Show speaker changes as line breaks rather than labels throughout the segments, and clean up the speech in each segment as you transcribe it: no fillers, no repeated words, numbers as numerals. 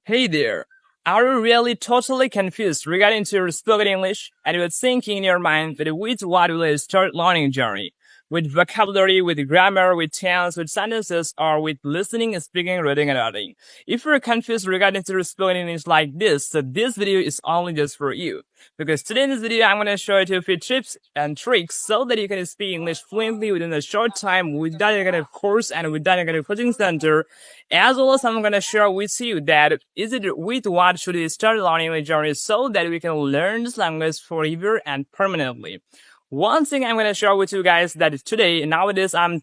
Hey there! Are you really totally confused regarding to your spoken English and you're thinking in your mind that with what will you start learning journey? With vocabulary, with grammar, with tense, with sentences, or with listening, speaking, reading, and writing? If you're confused regarding to your spoken English like this, so this video is only just for you. Because today in this video, I'm going to show you a few tips and tricks so that you can speak English fluently within a short time without any kind of course and without any kind of coaching center. As well as I'm going to share with you that is it with what should you start learning the journey so that we can learn this language forever and permanently. One thing I'm going to share with you guys that today, nowadays, I'm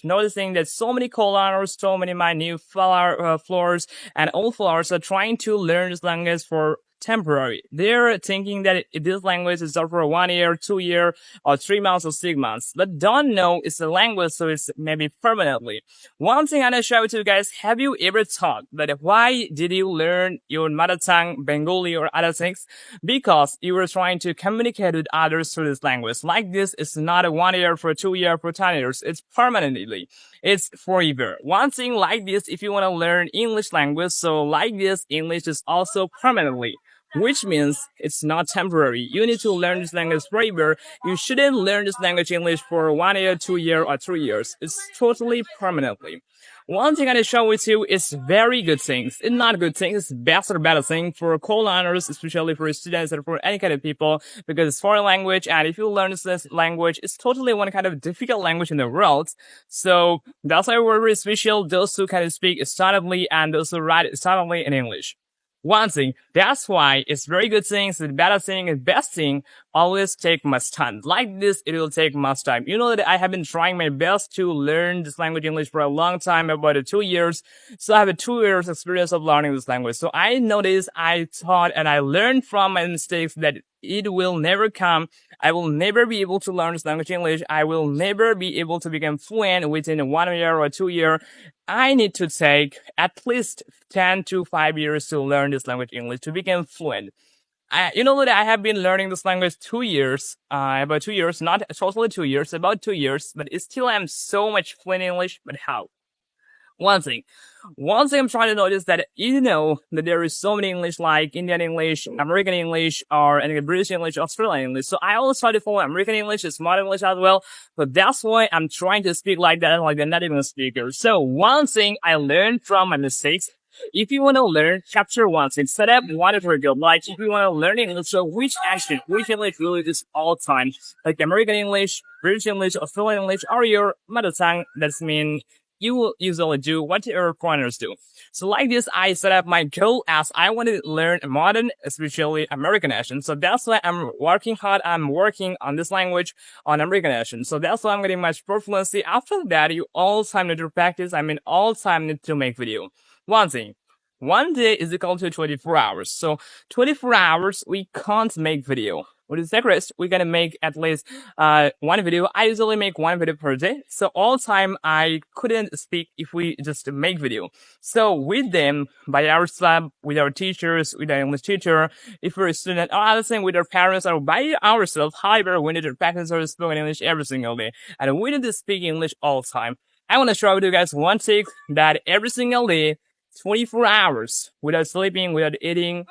noticing that so many co-learners, so many my new followers and old followers are trying to learn this language for temporary. They're thinking that this language is for 1 year, 2 year, or 3 months or 6 months, but don't know it's a language, so it's maybe permanently. One thing I'm gonna share with you guys, have you ever thought that why did you learn your mother tongue, Bengali or other things? Because you were trying to communicate with others through this language. Like this, it's not a 1 year, for 2 year, for 10 years, it's permanently. It's forever. One thing like this, if you want to learn English language, so like this, English is also permanently. Which means it's not temporary. You need to learn this language forever. You shouldn't learn this language English for 1 year, 2 year, or 3 years. It's totally permanently. One thing I want to share with you is very good things. It's not good things. It's best or better thing for co-learners, especially for students or for any kind of people, because it's foreign language. And if you learn this language, it's totally one kind of difficult language in the world. So that's why we're very special. Those who can speak silently and those who write silently in English. One thing, that's why it's very good things, the better thing, the best thing, always take much time. Like this, it will take much time. You know that I have been trying my best to learn this language English for a long time, about 2 years. So I have a 2 years experience of learning this language. So I noticed, I thought, and I learned from my mistakes that it will never come. I will never be able to learn this language English. I will never be able to become fluent within 1 year or 2 years. I need to take at least 10 to 5 years to learn this language English to become fluent. You know that I have been learning this language 2 years, about 2 years, not totally 2 years, about 2 years, but still I'm so much fluent in English, but how? One thing I'm trying to notice that you know that there is so many English like Indian English, American English, or any British English, Australian English. So I always try to follow American English, smart English as well. But that's why I'm trying to speak like that, like a native English speaker. So one thing I learned from my mistakes. If you want to learn chapter 1, instead of one for good, like if you want to learn English, so which English really is all time, like American English, British English, Australian English, or your mother tongue, that's mean you will usually do what your foreigners do. So like this, I set up my goal as I want to learn modern, especially American accent. So that's why I'm working hard. I'm working on this language on American accent. So that's why I'm getting much fluency. After that, you all time need to practice. All time need to make video. One thing. 1 day is equal to 24 hours. So 24 hours, we can't make video. With the secret, we're gonna make at least one video. I usually make one video per day. So all time I couldn't speak if we just make video. So with them, by ourselves, with our teachers, with our English teacher, if we're a student, or other thing with our parents, or by ourselves, however, we need to practice our spoken English every single day. And we need to speak English all the time. I want to share with you guys one trick that every single day, 24 hours, without sleeping, without eating,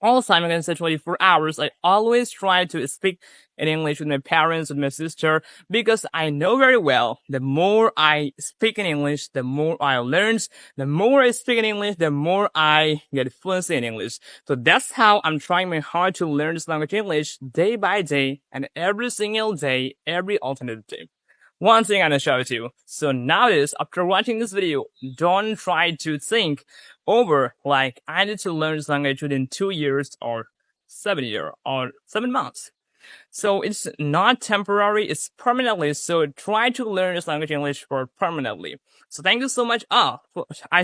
all the time I'm going to say 24 hours, I always try to speak in English with my parents, with my sister, because I know very well, the more I speak in English, the more I learn, the more I speak in English, the more I get fluency in English. So that's how I'm trying my hard to learn this language English day by day, and every single day, every alternate day. One thing I'm gonna show it to you. So nowadays, after watching this video, don't try to think over like I need to learn this language within 2 years or 7 years or 7 months. So it's not temporary, it's permanently. So try to learn this language English for permanently. So thank you so much.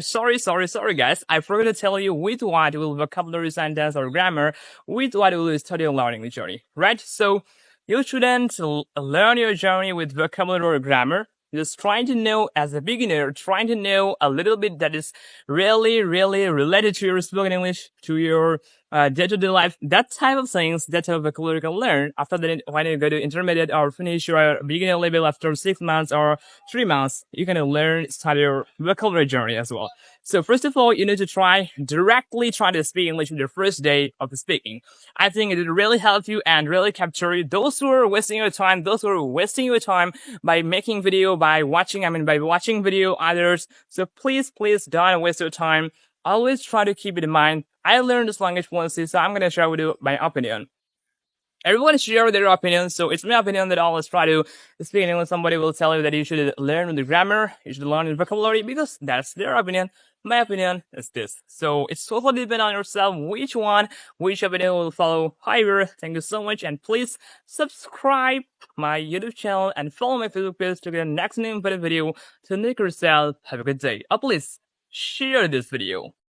Sorry guys. I forgot to tell you with what will vocabulary, sentence, or grammar, with what will study and learning the journey, right? So you shouldn't learn your journey with vocabulary or grammar. Just trying to know as a beginner, trying to know a little bit that is really related to your spoken English, to your day-to-day life, that type of things, that type of vocabulary you can learn after that. When you go to intermediate or finish your beginner level after 6 months or 3 months, you can start your vocabulary journey as well. So first of all, you need to directly try to speak English on your first day of speaking. I think it will really help you and really capture you. Those who are wasting your time, by making video, by watching video others. So please don't waste your time. Always try to keep it in mind. I learned this language once, so I'm gonna share with you my opinion. Everyone share their opinion, so it's my opinion that always try to speak in English. Somebody will tell you that you should learn the grammar, you should learn the vocabulary, because that's their opinion. My opinion is this. So it's totally depend on yourself which opinion will follow. However, thank you so much, and please subscribe my YouTube channel and follow my Facebook page to get the next new video to make yourself have a good day. Please share this video.